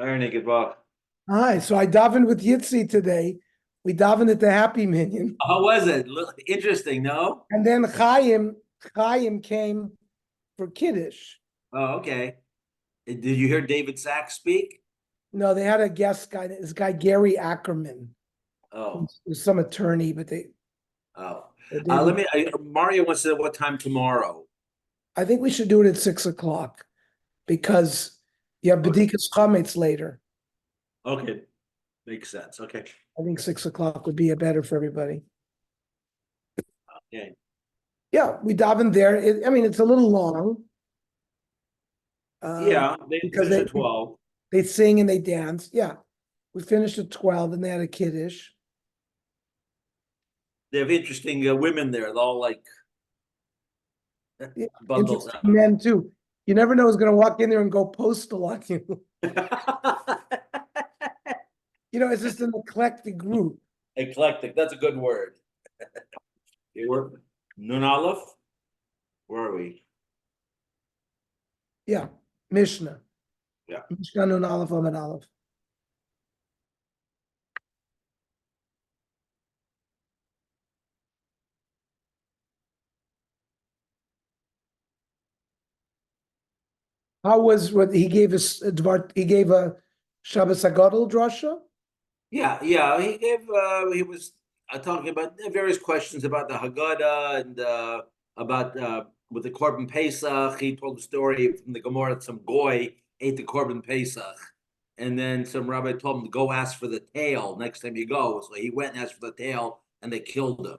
Iron Naked Buck. Hi, so I davened with Yitzi today. We davened at the Happy Minyan, How was it? Interesting, no? and then Chaim came for Kiddush. Oh, okay. Did you hear David Sachs speak? No, they had a guest guy, this guy Gary Ackerman, Oh, who's some attorney, but oh. they didn't. Mario wants to know what time tomorrow. I think we should do it at 6 o'clock because you have Okay. Bedikas Chametz later. Okay. Makes sense. Okay. I think 6 o'clock would be a better for everybody. Okay. Yeah, we davened there. I mean, it's a little long. Yeah, they Because finished at 12. they sing and they dance. Yeah. We finished at 12 and they had a Kiddush. They have interesting women there. They're all like Yeah, bundled interesting up. men too. You never know who's going to walk in there and go postal on you. It's just an eclectic group. Eclectic. That's a good word. They were Nun Aleph. Where are we? Yeah, Mishnah. Yeah. Mishnah Nun Aleph Amud Aleph. How was what he gave us? He gave a Shabbos Hagadol drasha. Yeah. He was talking about various questions about the Haggadah and about with the Korban Pesach. He told the story from the Gemara that some goy ate the Korban Pesach, and then some rabbi told him to go ask for the tail next time you go. So he went and asked for the tail, and they killed him.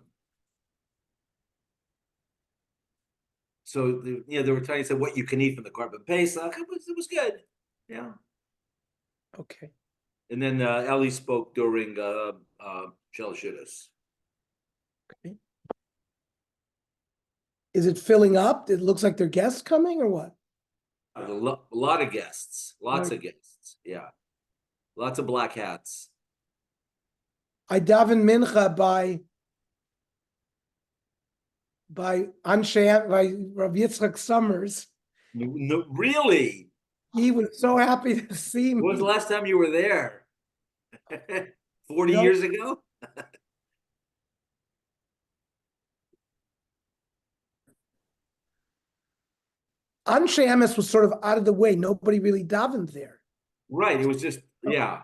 So they were trying to say what you can eat from the Korban Pesach. It was good. Yeah. Okay. And then Ellie spoke during Shel Shudis. Okay. Is it filling up? It looks like there are guests coming or what? A lot of guests, lots of guests. Yeah, lots of black hats. I daven mincha by Anshe by Rav Yitzchak Summers. No, really? He was so happy to see When was the me. last time you were there? 40 No, years ago? Anshe Emes was sort of out of the way. Nobody really davened there. Right. It was just, yeah.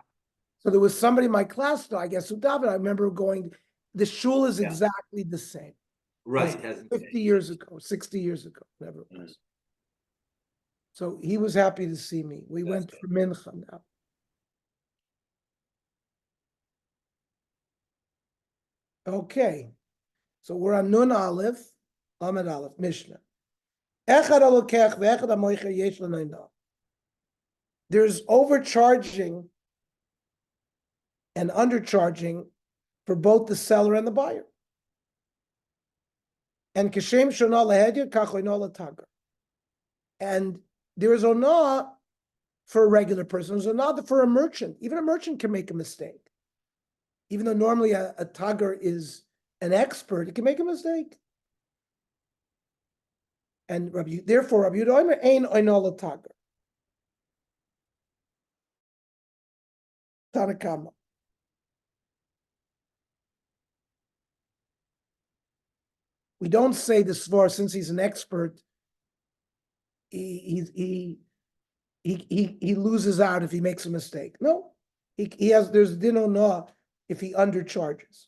So there was somebody in my class, though, I guess, who davened. I remember going, the shul is Yeah. exactly the same. Right. As Hasn't 50 changed. years ago, 60 years ago, whatever it was. So he was happy to see me. We went for mincha now. Okay. So we're on Nun Aleph, Amud Aleph, Mishnah. There's overcharging and undercharging for both the seller and the buyer. And kashem shona lehedya kach oina letager. And there is onah for a regular person. There's onah for a merchant. Even a merchant can make a mistake. Even though normally a tager is an expert, it can make a mistake. And therefore, Rabbi Yehuda ein oina letager. Tanakama. We don't say the svar since he's an expert. He loses out if he makes a mistake. No, there's dino no if he undercharges.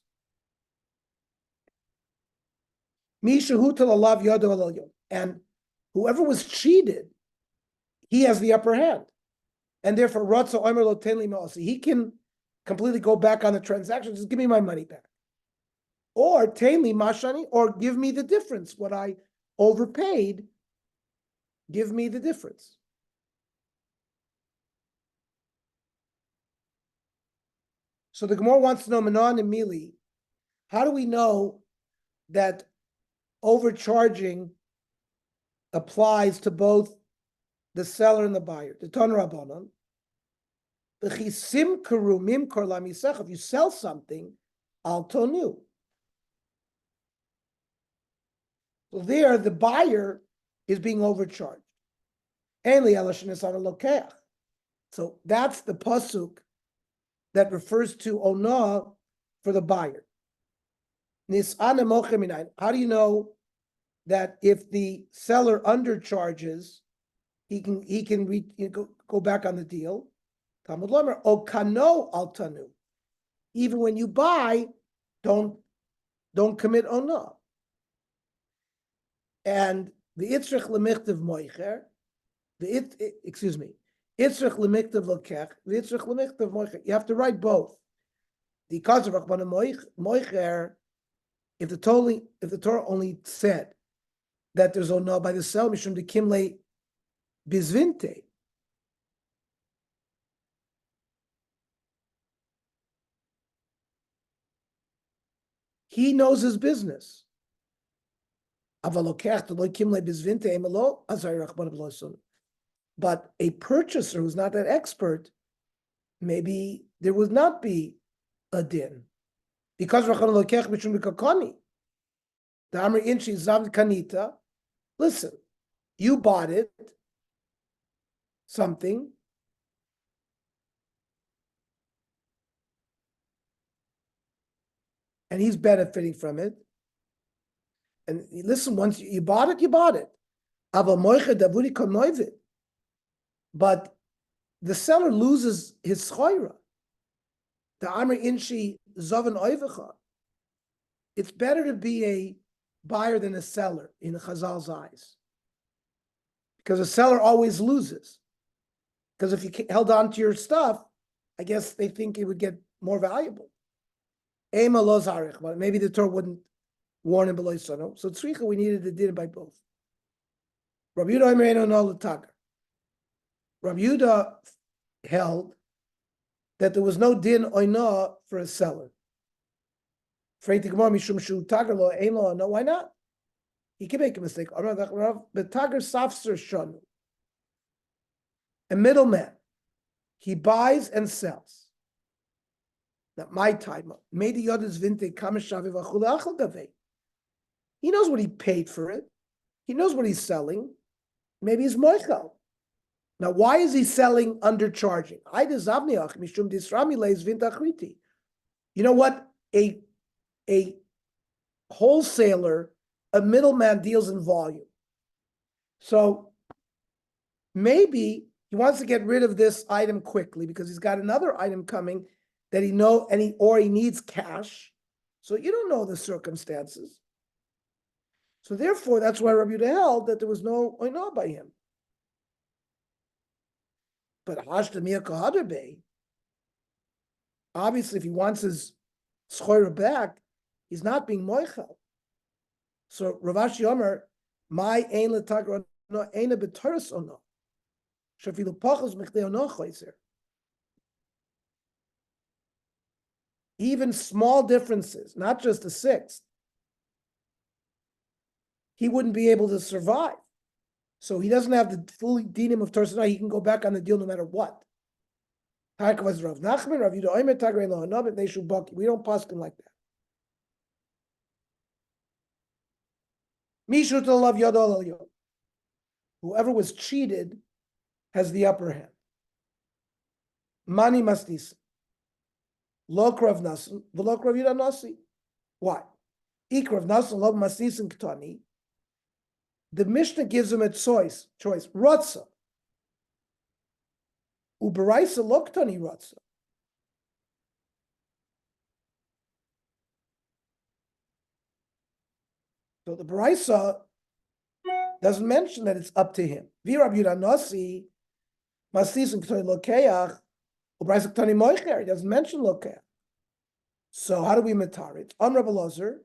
And whoever was cheated, he has the upper hand, and therefore he can completely go back on the transaction. Just give me my money back, or tainli mashani, or give me the difference. What I overpaid, give me the difference. So the Gemara wants to know, Manon and Mili, how do we know that overcharging applies to both the seller and the buyer? The Ton Rabbanon, if you sell something, al tonu. So there, the buyer is being overcharged. So that's the pasuk that refers to ona for the buyer. How do you know that if the seller undercharges, he can go back on the deal? Talmud Lomer, o kano al tanu. Even when you buy, don't commit ona. And the itzrich lemichtav moicher, itzrich lemichtav lokech, the itzrich lemichtav moicher. You have to write both. The cause of Rachmana moicher, if the Torah only said that there's ona by the sell mishum de kimle bizvinte. He knows his business. But a purchaser who's not that expert, maybe there would not be a din. Because the Amri Inchi Zav Kanita, listen, you bought it, something, and he's benefiting from it. And listen, once you bought it, you bought it. But the seller loses his schoira. The Amri Inshi Zavan Oivecha. It's better to be a buyer than a seller in the Chazal's eyes. Because a seller always loses. Because if you held on to your stuff, I guess they think it would get more valuable. Ema lo zarich, but maybe the Torah wouldn't warn him below sono. So tzricha, we needed to din by both. Rabbi Yehuda Omer no l'tager. Rabbi Yehuda held that there was no din oina for a seller. Afraid to Gemara mishum shu tager lo ein lo. No, why not? He can make a mistake. But tager safser shanu. A middleman, he buys and sells. Now, my time, made the others vinte kamashavi v'achul achal gavei. He knows what he paid for it. He knows what he's selling. Maybe he's moichel. Now, why is he selling undercharging? You know what? A wholesaler, a middleman deals in volume. So maybe he wants to get rid of this item quickly because he's got another item coming that he needs cash. So you don't know the circumstances. So therefore, that's why Rabbi Yehuda held that there was no oina by him. But obviously, if he wants his schoira back, he's not being moichel. So Rav Ashi Omer, my ein l'tagra no ein b'toras ono. Shafilu pachos mechdei ono choiser. Even small differences, not just a sixth, he wouldn't be able to survive. So he doesn't have the full dinim of Torah. He can go back on the deal no matter what. We don't paskin like that. Whoever was cheated has the upper hand. Mani mastis. Lo krav nasan, v'lo krav yida nasi. Why? Ikrav nasan lo mastis ktani. The Mishnah gives him a choice. Rotza. Uberaisa lo ktani rotza. So the Beraisa doesn't mention that it's up to him. V'rab yida nasi mastis ktani lokeach. Uberaisa ktani moicher. He doesn't mention lokeach. So how do we matar it? On Rabbi Lozer,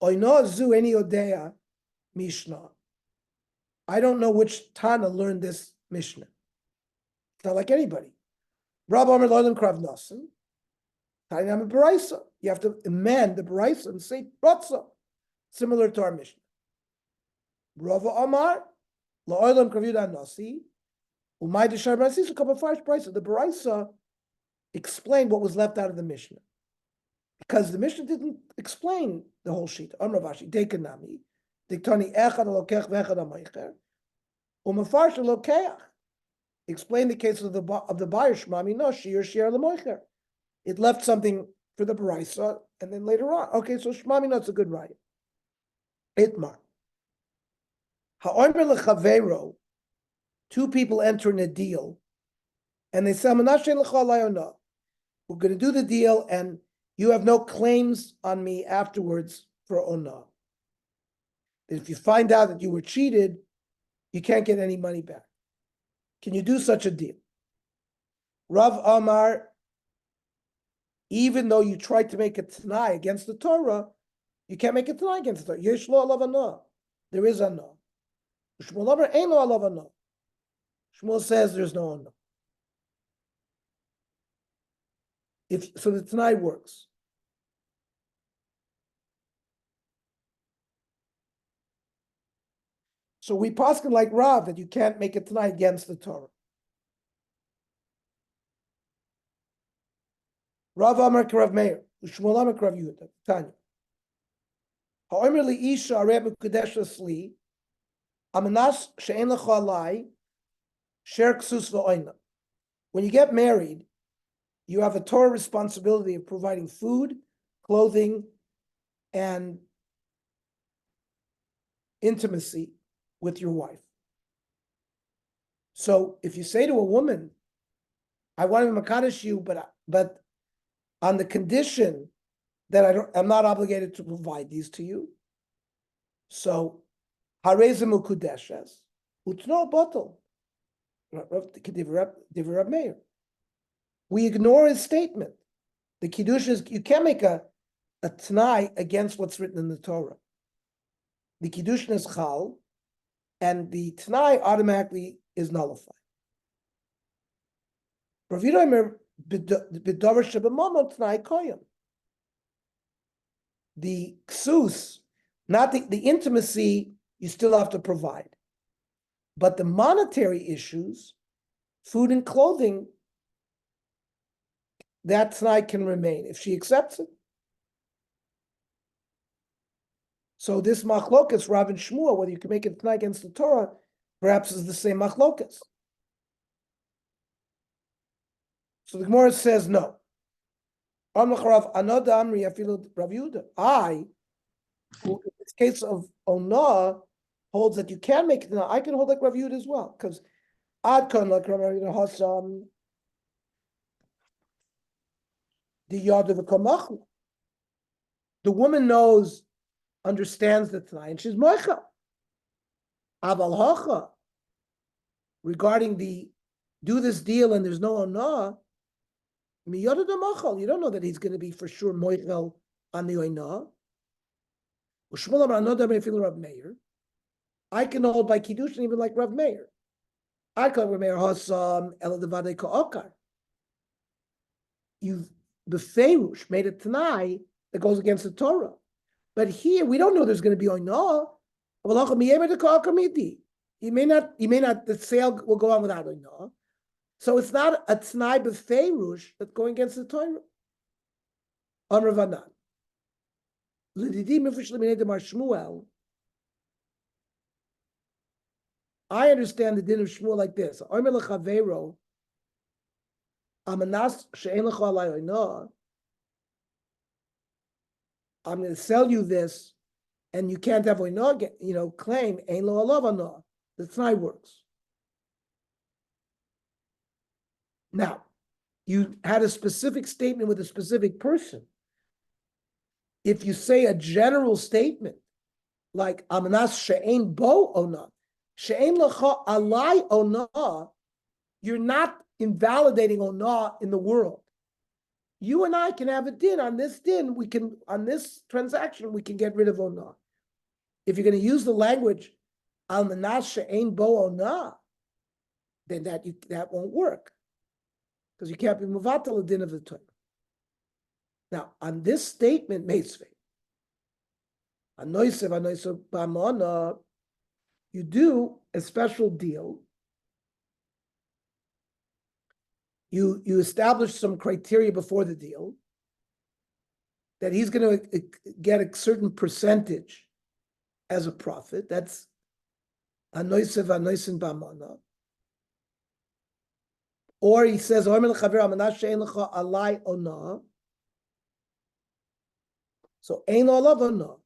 Oino zu eni odea Mishnah. I don't know which Tana learned this Mishnah. It's not like anybody. Rabbi Omer Loilim Krav Nasan. Tanya Beraisa. You have to amend the Beraisa and say Rotza, similar to our Mishnah. Rava Omar Loilim Krav Yudan Nasi. Umay Deshar Nasi is a couple of fresh Beraisa. The Beraisa explained what was left out of the Mishnah. Because the Mishnah didn't explain the whole sheet. Amravashi, Dekanami, Diktani Echad Lokech Vechad Amaycher, Umafarsh Lokeach. Explain the case of the buyer, Shmami no, Shir Shir Lemoicher. It left something for the Baraisa, and then later on. Okay, so Shmami no, it's a good right. Itmar. Ha'omer lechavero, two people enter in a deal, and they say, Menashe l'chalayona. We're going to do the deal, and you have no claims on me afterwards for ona. If you find out that you were cheated, you can't get any money back. Can you do such a deal? Rav Amar, even though you tried to make a Tanai against the Torah, you can't make a Tanai against the Torah. Yesh lo alav ana. There is ana. Shmuel Amar ain't lo alav ana. Shmuel says there's no ana. So the Tanai works. So we paskin like Rav that you can't make a Tanai against the Torah. Rav Amar Karav Meir, Shmuel Amar Karav Yehuda, Tanya. Ha'omer li isha areh mekudesh asli, amanas she'en lecha alai, sher ksus v'oina. When you get married, you have a Torah responsibility of providing food, clothing, and intimacy with your wife. So if you say to a woman, I want to makadosh you, but on the condition that I'm not obligated to provide these to you. So harezim ukudeshes utno bottle. We ignore his statement. The kiddush is you can't make a t'nai against what's written in the Torah. The kiddush is chal, and the t'nai automatically is nullified. The ksus, not the intimacy, you still have to provide. But the monetary issues, food and clothing, that t'nai can remain if she accepts it. So this machlokas, Rav and Shmuel, whether you can make it t'nai against the Torah, perhaps is the same machlokas. So the Gemara says no. I, who in this case of Ona, holds that you can make it t'nai, I can hold like Rav Yehuda as well, because Ad kan like Rav Yehuda has the yad of a kamachla. The woman understands the t'nai, and she's moicha. Aval hacha, regarding the do this deal and there's no ona, miyada damachal, you don't know that he's going to be for sure moichel on the ona. Rav Meir, I can hold by kiddushin even like Rav Meir. I call Rav Meir hasam el devadei ka'okar. You've befeirush made a t'nai that goes against the Torah. But here we don't know there's going to be oina. He may not. The sale will go on without oina. So it's not a t'nai b'feirush that's going against the Torah. Amar Vanan. Shmuel. I understand the din of Shmuel like this. Amar lechavero. Amanas she'en lecha alai oina. I'm going to sell you this, and you can't have oina, claim ein lo alav ana. The t'nai works. Now, you had a specific statement with a specific person. If you say a general statement like amanas she'ein bo ona, she'ein lecha alai ona, you're not invalidating ona in the world. You and I can have a din on this din. On this transaction, we can get rid of ona. If you're going to use the language al manas she'ein bo ona, then that won't work because you can't be mevatel a din of the Torah. Now, on this statement, Meitzvei, anoisev b'amona, you do a special deal. You establish some criteria before the deal that he's going to get a certain percentage as a profit. That's anoisev anoisen b'amona. Or he says, "Omer lechaver amana she'en lecha alai ona." So ein olav ona.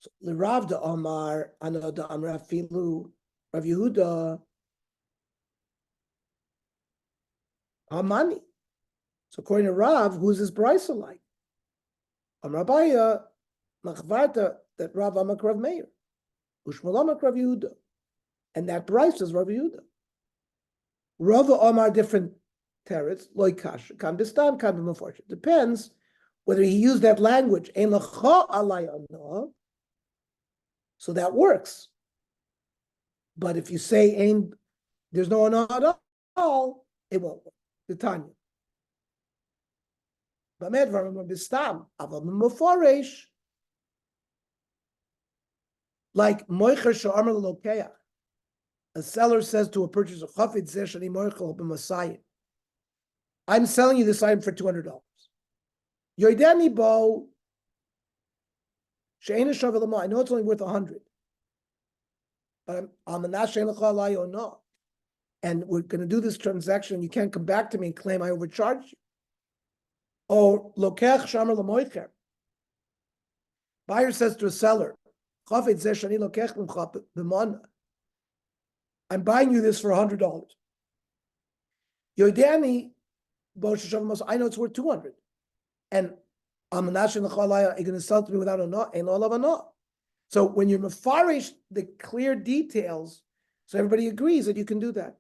So Rav da Omar Anoda Amra Filu Rav Yehuda Hamani. So according to Rav, who's his brisa like? Amrabaya Machvarta that Rav Amak Rav Meir, Ushmal Amak Rav Yehuda, and that brisa is Rav Yehuda. Rav Omar different teretz loikash kan bistam kan b'maforsh. Depends whether he used that language ein lecha alay ana. So that works. But if you say ain't, there's no ana at all, it won't work. The Tanya. Like moicher she'amar l'lokeach, a seller says to a purchaser, "Chafetz zeh shani moicher b'masayim." I'm selling you this item for $200. Yoidani bo she'ena shavel l'ma. I know it's only worth 100. But I'm a nashein l'cha alai or not. And we're going to do this transaction. You can't come back to me and claim I overcharged you. Or lokech shamar l'moicher. Buyer says to a seller, "Chafetz zeh shani lokech l'mcha b'mana." I'm buying you this for $100. Yoidani bo she'shavel l'ma. I know it's worth 200. And I'm a nashein l'cha alai. Are you going to sell to me without a no? Ain't all of a no. So when you're mafarish the clear details, so everybody agrees that you can do that.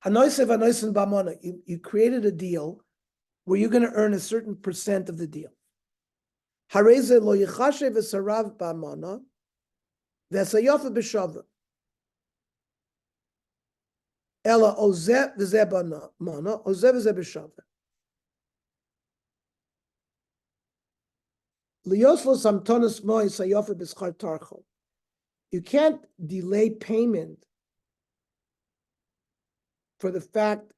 You created a deal where you're going to earn a certain percent of the deal. You can't delay payment for the fact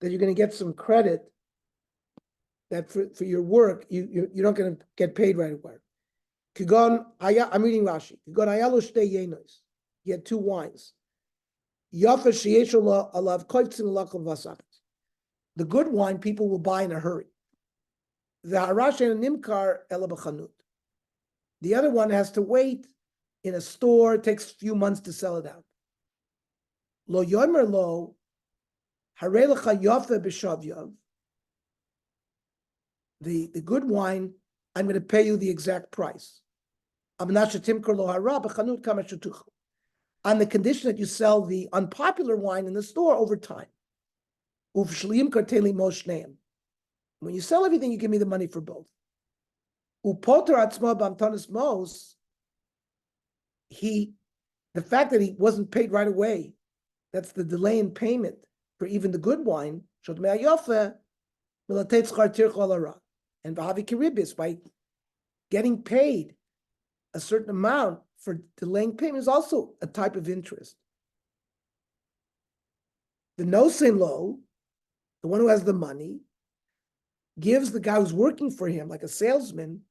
that you're going to get some credit that for your work, you're not going to get paid right away. I'm reading Rashi. He had two wines. The good wine people will buy in a hurry. The other one has to wait in a store. It takes a few months to sell it out. Lo yomer lo harelecha yafe b'shavyav. The good wine, I'm going to pay you the exact price. On the condition that you sell the unpopular wine in the store over time. When you sell everything, you give me the money for both. The fact that he wasn't paid right away, that's the delay in payment for even the good wine. And by getting paid a certain amount for delaying payment is also a type of interest. The no-sin low, the one who has the money, gives the guy who's working for him, like a salesman,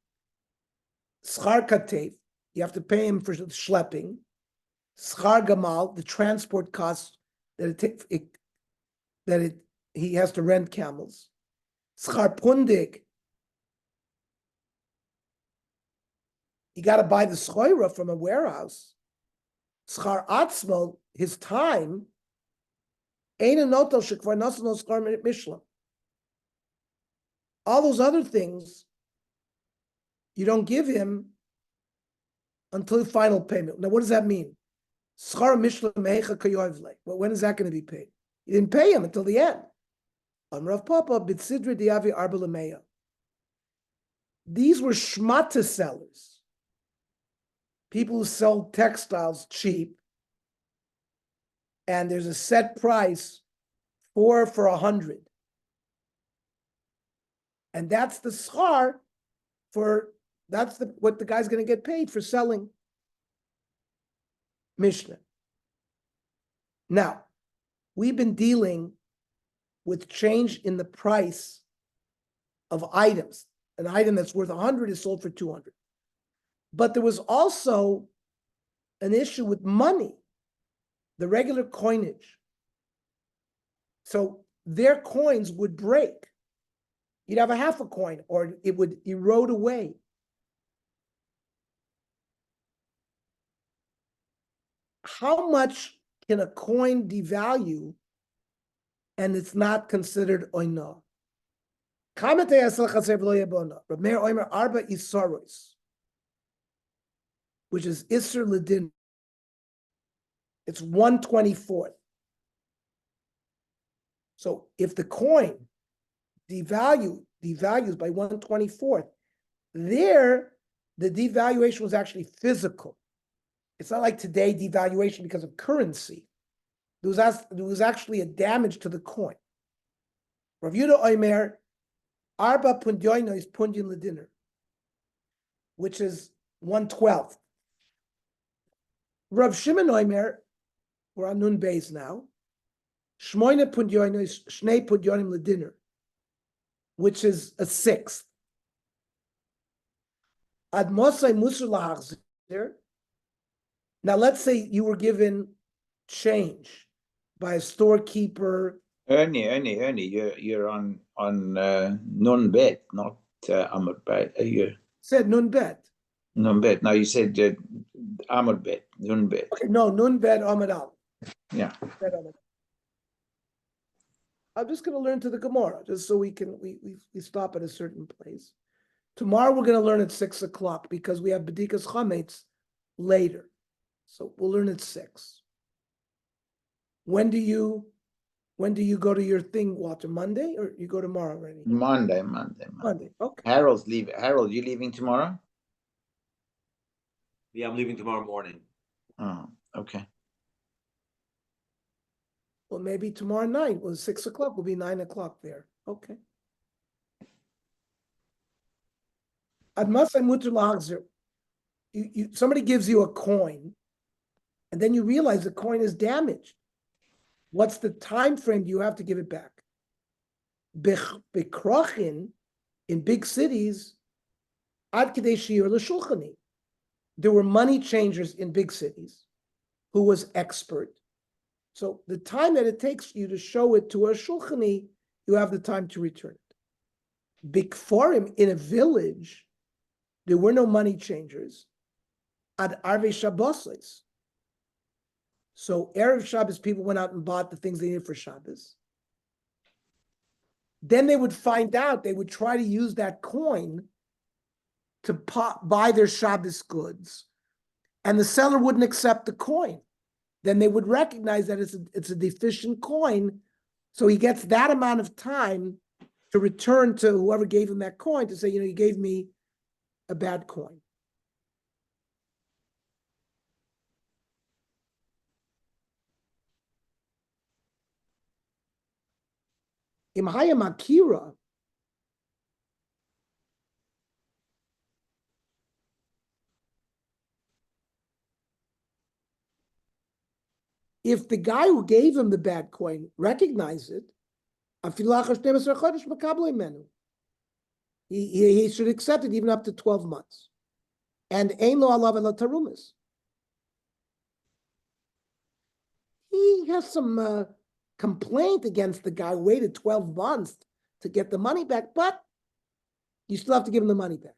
schar katef, you have to pay him for schlepping, schar gamal, the transport costs he has to rent camels, schar pundig, you got to buy the schoira from a warehouse, schar atzmo, his time, ein notel shekvar nasan schar mishlam. All those other things, you don't give him until final payment. Now, what does that mean? Schar mishlam mehecha kayoivle. Well, when is that going to be paid? You didn't pay him until the end. On Rav Papa, bitsidra diavi arba lemeya. These were shmata sellers, people who sell textiles cheap, and there's a set price, 4 for 100. And that's the schar what the guy's going to get paid for selling Mishnah. Now, we've been dealing with change in the price of items. An item that's worth 100 is sold for 200. But there was also an issue with money. the regular coinage. So their coins would break. You'd have a half a coin, or it would erode away. How much can a coin devalue and it's not considered oina? Which is Isser Ledin. It's 1/24. So if the coin devalues by 1/24, there the devaluation was actually physical. It's not like today devaluation because of currency. There was actually a damage to the coin. Rav Yehuda Omer, Arba Pundyoino is Pundyin Lediner, which is 1/12. Rav Shimon Omer, we're on Nun Beis now. Shmoine Pundyoino is Shnei Pundyonim Lediner, which is a 1/6. Ad Mosai Musar Lahachzir. Now let's say you were given change by a storekeeper. Ernie, you're on non bet, not Amud bet. Said Nun Bet. Non bet. No, you said Amud bet, non bet. Okay, no, Nun Bet Amud Al. Yeah. I'm just going to learn to the Gemara, just so we stop at a certain place. Tomorrow we're going to learn at 6:00 because we have Bedikas Chametz later. So we'll learn at 6. When do you go to your thing, Walter? Monday, or you go tomorrow already? Monday. Okay. Harold, you leaving tomorrow? Yeah, I'm leaving tomorrow morning. Oh, okay. Well, maybe tomorrow night. Well, 6:00 will be 9:00 there. Okay. Somebody gives you a coin, and then you realize the coin is damaged. What's the time frame you have to give it back? Bekrochin, in big cities, ad kedei shir l'shulchani. There were money changers in big cities who was expert. So the time that it takes you to show it to a shulchani, you have the time to return it. Bikforim, in a village, there were no money changers. Ad arve Shabbos. So Erev Shabbos, people went out and bought the things they needed for Shabbos. Then they would find out, they would try to use that coin to buy their Shabbos goods, and the seller wouldn't accept the coin. Then they would recognize that it's a deficient coin, so he gets that amount of time to return to whoever gave him that coin to say, you gave me a bad coin. Imhaya Makira, if the guy who gave him the bad coin recognized it, he should accept it even up to 12 months. And ein lo alav ela tarumas. He has some complaint against the guy who waited 12 months to get the money back, but you still have to give him the money back.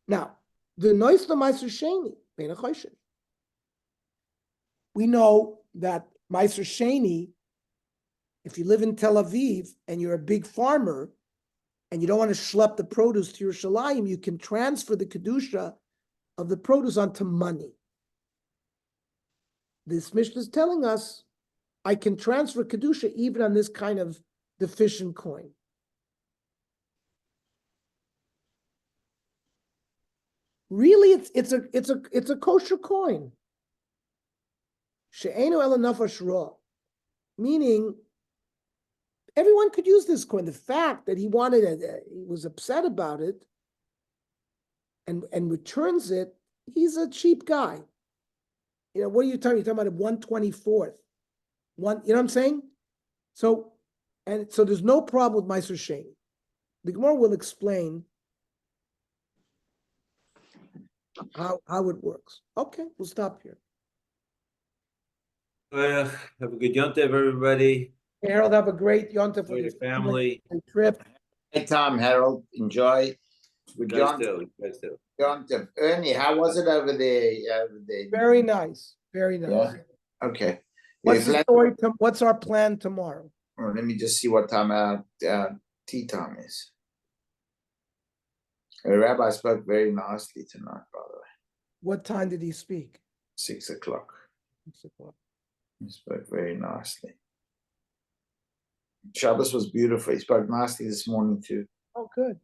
Now, the noisla meiser sheni bein achoshen. We know that meiser sheni, if you live in Tel Aviv and you're a big farmer and you don't want to schlep the produce to Yerushalayim, you can transfer the kedusha of the produce onto money. This Mishnah is telling us, I can transfer kedusha even on this kind of deficient coin. Really, it's a kosher coin. She'enu ela nafash ra, meaning everyone could use this coin. The fact that he wanted it, he was upset about it, and returns it, he's a cheap guy. What are you talking? You're talking about a 1/24th. You know what I'm saying? So there's no problem with Meiser Sheni. The Gemara will explain how it works. Okay, we'll stop here. Have a good Yom Tov, everybody. Harold, have a great Yom Tov for Enjoy this your family. trip. Hey, Tom, Harold, enjoy. Good You guys John, too. You guys too. John, Ernie, how was it over there? Very nice, very nice. Yeah. Okay. What's If the let- story? What's our plan tomorrow? oh, let me just see what time our tea time is. The rabbi spoke very nicely tonight, by the way. What time did he speak? 6 o'clock. 6 o'clock. He spoke very nicely. Shabbos was beautiful. He spoke nicely this morning too. Oh, good.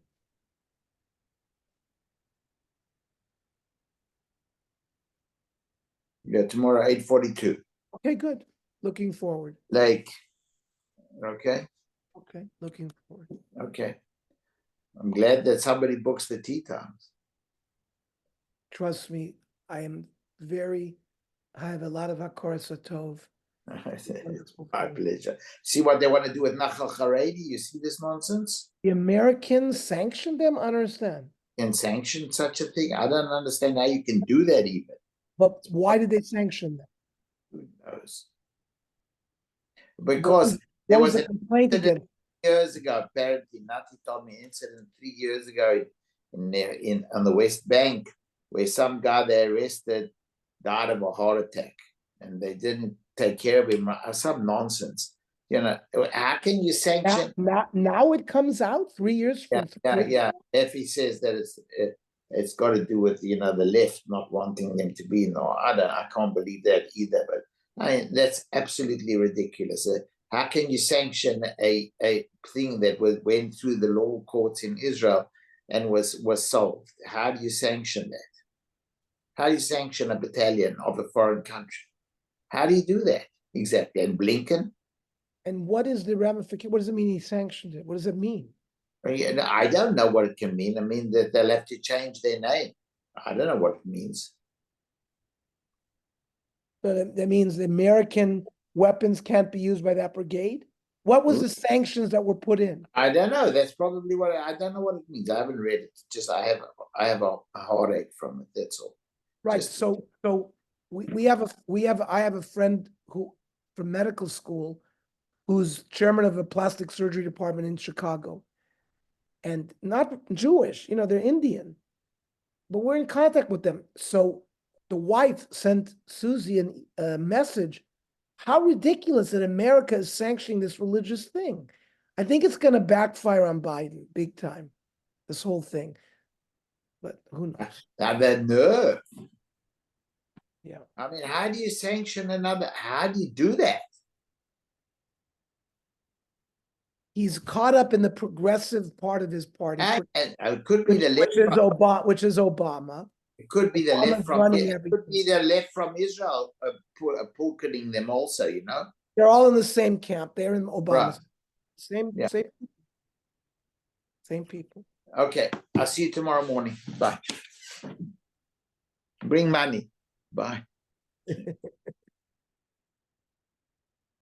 Yeah, tomorrow 8:42. Okay, good. Looking forward. Lake. Okay. Okay, looking forward. Okay. I'm glad that somebody books the tea times. Trust me, I have a lot of Hakor Satov. It's my pleasure. See what they want to do with Nachal Haredi? You see this nonsense? The Americans sanctioned them? I don't understand. Can sanction such a thing? I don't understand how you can do that even. But why did they sanction them? Who knows? Because there was a a complaint incident against. years ago, apparently, Nati told me an incident 3 years ago on the West Bank, where some guy they arrested died of a heart attack, and they didn't take care of him. Some nonsense. You know, how can you sanction? Now it comes out 3 years from. Yeah. Effie says that it's got to do with the left not wanting them to be. No, I can't believe that either. But that's absolutely ridiculous. How can you sanction a thing that went through the law courts in Israel and was solved? How do you sanction that? How do you sanction a battalion of a foreign country? How do you do that exactly? And Blinken? And what is the ramification? What does it mean he sanctioned it? What does it mean? I don't know what it can mean. I mean that they'll have to change their name. I don't know what it means. So that means the American weapons can't be used by that brigade? What was the sanctions that were put in? I don't know. That's probably what I don't know what it means. I haven't read it. Just I have a heartache from it. That's all. Right. Just- So I have a friend who from medical school who's chairman of a plastic surgery department in Chicago. And not Jewish, they're Indian. But we're in contact with them. So the wife sent Susie a message. How ridiculous that America is sanctioning this religious thing. I think it's going to backfire on Biden big time, this whole thing. But who knows? Now the nerve. Yeah. I mean, how do you sanction another? How do you do that? He's caught up in the progressive part of his party, And it could be the left. which is Obama. It could be the Obama's left from. running It could be the left from Israel, pulling them also. They're all in the same camp. They're in Obama's Right. Same people. Okay, I'll see you tomorrow morning. Bye. Bring money. Bye.